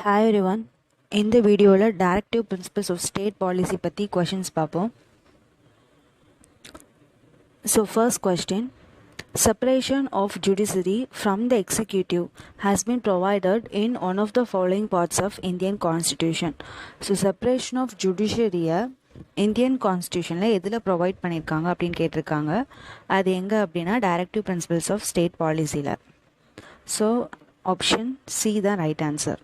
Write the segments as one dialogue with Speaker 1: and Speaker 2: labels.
Speaker 1: Hi everyone. இந்த வீடியோவில் directive principles of state policy பற்றி கொஷின்ஸ் பார்ப்போம். So first question, separation of judiciary from the executive has been provided in one of the following parts of Indian Constitution. So separation of judiciary Indian கான்ஸ்டியூஷனில் எதில் provide பண்ணியிருக்காங்க அப்படின்னு கேட்டிருக்காங்க. அது எங்கே அப்படின்னா டைரக்டிவ் பிரின்சிபல்ஸ் ஆஃப் ஸ்டேட் பாலிசியில். So option C தான் right answer.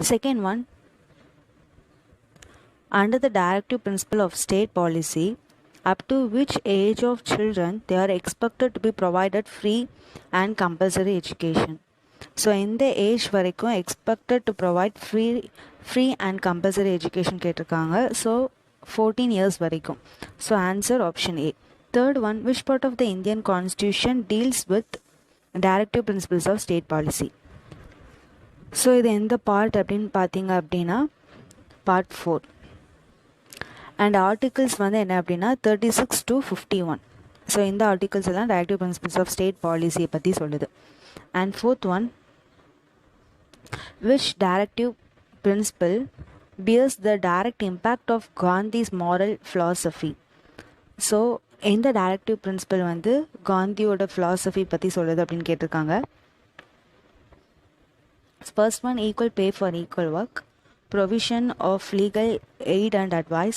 Speaker 1: Second one, under the directive principle of state policy, up to which age of children they are expected to be provided free and compulsory education. So in the age வரைக்கும் expected to provide free and compulsory education கேட்டிருக்காங்க. So 14 years வரைக்கும். So answer option A. Third one, which part of the Indian Constitution deals with directive principles of state policy? So இது எந்த part அப்படின்னு பார்த்தீங்க அப்படின்னா part 4. And articles வந்து என்ன அப்படின்னா 36 to 51. ஸோ இந்த ஆர்டிகிள்ஸ் எல்லாம் டைரக்டிவ் பிரின்சிபல்ஸ் ஆஃப் ஸ்டேட் பாலிசியை பற்றி சொல்லுது. And fourth one, which directive principle bears the direct impact of Gandhi's moral philosophy. So எந்த டைரக்டிவ் பிரின்சிபல் வந்து காந்தியோட ஃபிலாசபி பற்றி சொல்லுது அப்படின்னு கேட்டிருக்காங்க. First one, equal pay for equal work, provision of legal aid and advice,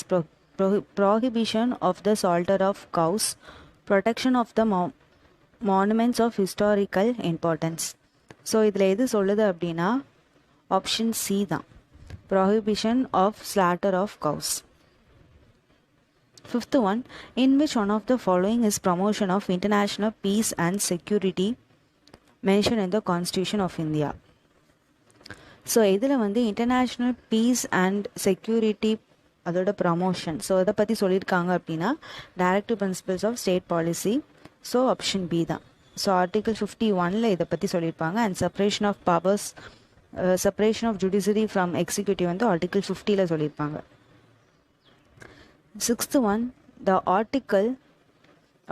Speaker 1: prohibition of the slaughter of cows, protection of the monuments of historical importance. So இதில் எது சொல்லுது அப்படின்னா ஆப்ஷன் சி தான், prohibition of slaughter of cows. Fifth one, in which one of the following is promotion of international peace and security mentioned in the Constitution of India? So இதில் வந்து international peace and security அதோட promotion, so அதை பற்றி சொல்லியிருக்காங்க அப்படின்னா directive principles of state policy. So option B தான். So article 51 இதை பற்றி சொல்லியிருப்பாங்க. And separation of powers, separation of judiciary from executive வந்து ஆர்டிகல் 50 சொல்லியிருப்பாங்க. Sixth one, the article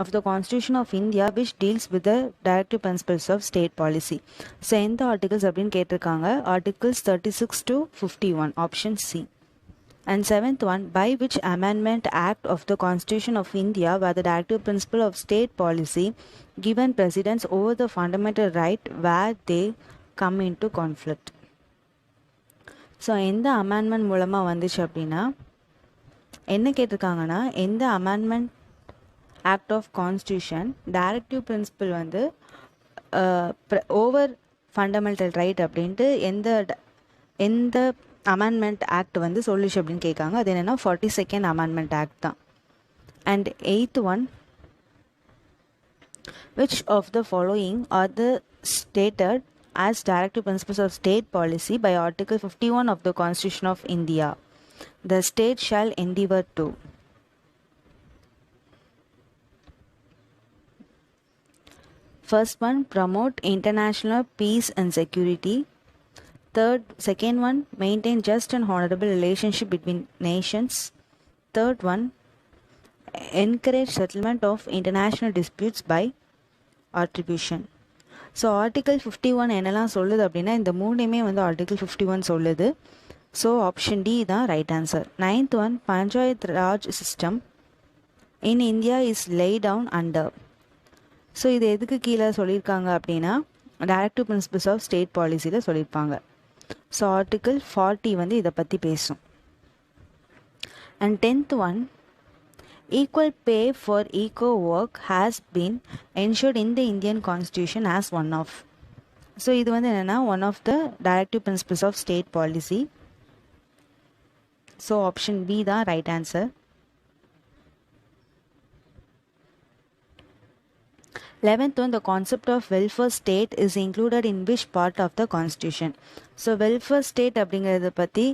Speaker 1: of the Constitution of India which deals with the directive principles of state policy. So எந்த articles அப்படின்னு கேட்டிருக்காங்க. Articles 36 to 51, option C. And seventh one, by which amendment act of the Constitution of India where the directive principle of state policy given precedence over the fundamental right where they come into conflict. So எந்த amendment மூலமாக வந்துச்சு அப்படின்னா என்ன கேட்டிருக்காங்கன்னா எந்த amendment act of constitution directive principle வந்து over fundamental right அப்படின்ட்டு எந்த அமெண்ட்மெண்ட் ஆக்ட் வந்து சொல்லிச்சு அப்படின்னு கேட்காங்க. அது என்னென்னா 42nd அமெண்ட்மெண்ட் ஆக்ட் தான். And eighth one, which of the following are the stated as directive principles of state policy by Article 51 of the Constitution of India? The state shall endeavour to. First one, promote international peace and security. Second one, maintain just and honorable relationship between nations. Third one, encourage settlement of international disputes by arbitration. So article 51 என்னெல்லாம் சொல்லுது அப்படின்னா இந்த மூணுமே வந்து article 51 சொல்லுது. So option D தான் right answer. Ninth one, panchayat raj system in India is lay down under. So இது எதுக்கு கீழே சொல்லியிருக்காங்க அப்படின்னா டைரக்டிவ் பிரின்சிபல்ஸ் ஆஃப் ஸ்டேட் பாலிசியில் சொல்லியிருப்பாங்க. ஸோ ஆர்டிகிள் 40 வந்து இதை பற்றி பேசும். And 10th one, equal pay for equal work has been ensured in the Indian constitution as one of. So இது வந்து என்னென்னா one of the directive principles of state policy. So option B தான் right answer. 11th one, the concept of welfare state is included in which part of the constitution? So welfare state அப்படிங்கிறத பற்றி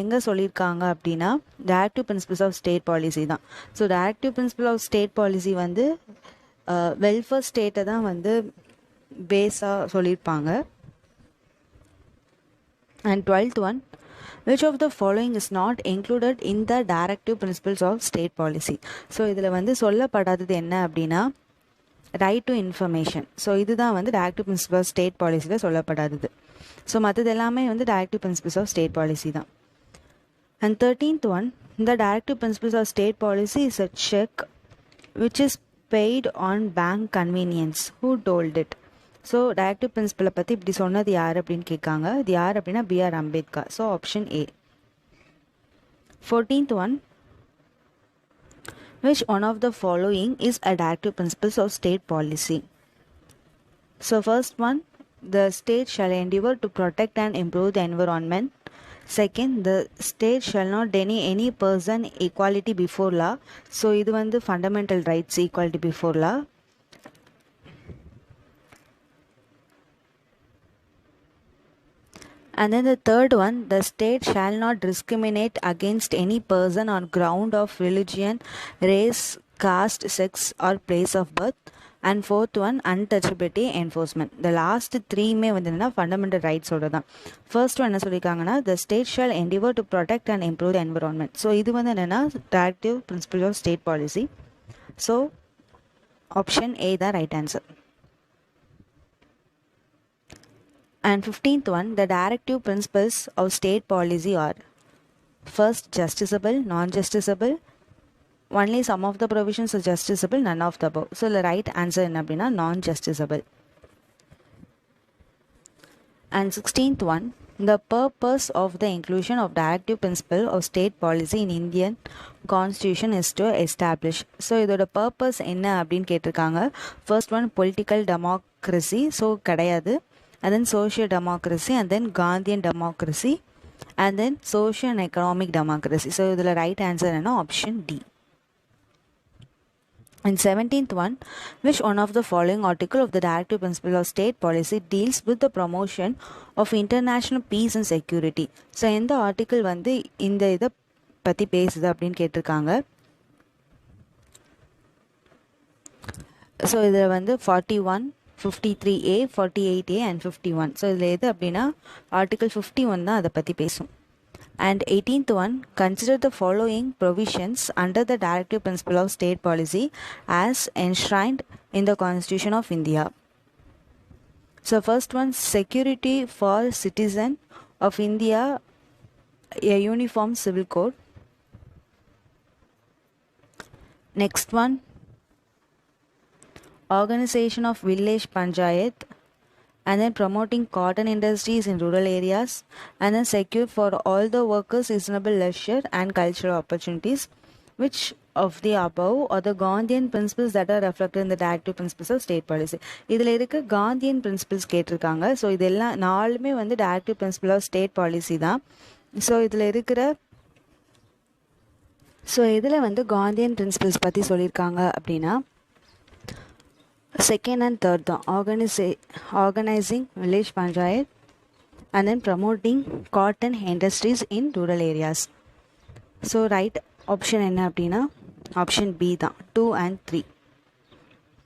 Speaker 1: எங்கே சொல்லியிருக்காங்க அப்படின்னா directive principles of state policy தான். So directive principle of state policy வந்து welfare ஸ்டேட்டை தான் வந்து பேஸாக சொல்லியிருப்பாங்க. And 12th one, which of the following is not included in the directive principles of state policy? So இதில் வந்து சொல்லப்படாதது என்ன அப்படின்னா ரைட் டு இன்ஃபர்மேஷன். ஸோ இதுதான் வந்து டைரக்டிவ் பிரின்சிபல் ஆஃப் ஸ்டேட் பாலிசியில் சொல்லப்படாதது. ஸோ மற்றது எல்லாமே வந்து directive principles of state policy தான். And 13th one, the directive principles of state policy is a check which is paid on bank convenience. Who told it? So directive பிரின்சிபலை பற்றி இப்படி சொன்னது யார் அப்படின்னு கேட்காங்க. இது யார் அப்படின்னா B.R. Ambedkar. So option A. 14th one, which one of the following is a directive principles of state policy? So first one, the state shall endeavor to protect and improve the environment. Second, the state shall not deny any person equality before law. So இது வந்து fundamental rights, equality before law. And then the third one, the state shall not discriminate against any person on ground of religion, race, caste, sex or place of birth. And fourth one, untouchability enforcement. The last three மே வந்து என்னன்னா fundamental ரைட்ஸோட தான். First one என்ன சொல்லியிருக்காங்கன்னா, the state shall endeavor to protect and improve the environment. So இது வந்து என்னென்னா directive principle of state policy. So option A தான் right answer. And 15th one, the directive principles of state policy are first, justiciable, non-justiciable. Only some of the provisions are justiciable, none of the above. So the right answer என்ன அப்படின்னா non-justiciable. And 16th one, the purpose of the inclusion of directive principle of state policy in Indian constitution is to establish. So இதோட purpose என்ன அப்படின்னு கேட்டிருக்காங்க. First one, political democracy. So கிடையாது. And then social democracy, and then Gandhian democracy, and then social and economic democracy. So the right answer is option D. And 17th one, which one of the following article of the directive principle of state policy deals with the promotion of international peace and security? So இந்த article வந்து இந்த இதை பற்றி பேசுது அப்படின்னு கேட்டிருக்காங்க. So இதில் வந்து 41, 53A, 48A and 51. ஸோ இதில் எது அப்படின்னா ஆர்டிகல் 51 தான் அதை பற்றி பேசும். And 18th one, consider the following provisions under the directive principle of state policy as enshrined in the Constitution of India. So first one, security for citizen of India, a uniform civil code. Next one, organization of village panchayat, and then promoting cotton industries in rural areas, and then secure for all the workers reasonable leisure and cultural opportunities. Which of the above are the Gandhian principles that are reflected in the directive principles of state policy? இதில் இருக்க Gandhian principles கேட்டிருக்காங்க. So இதெல்லாம் நாலுமே வந்து directive principle of state policy தான். So இதில் இருக்கிற இதில் வந்து Gandhian principles பற்றி சொல்லியிருக்காங்க அப்படின்னா second and third தான், organizing village panchayat, and then promoting cotton industries in rural areas. So right option என்ன அப்படின்னா ஆப்ஷன் B தான், 2 and 3.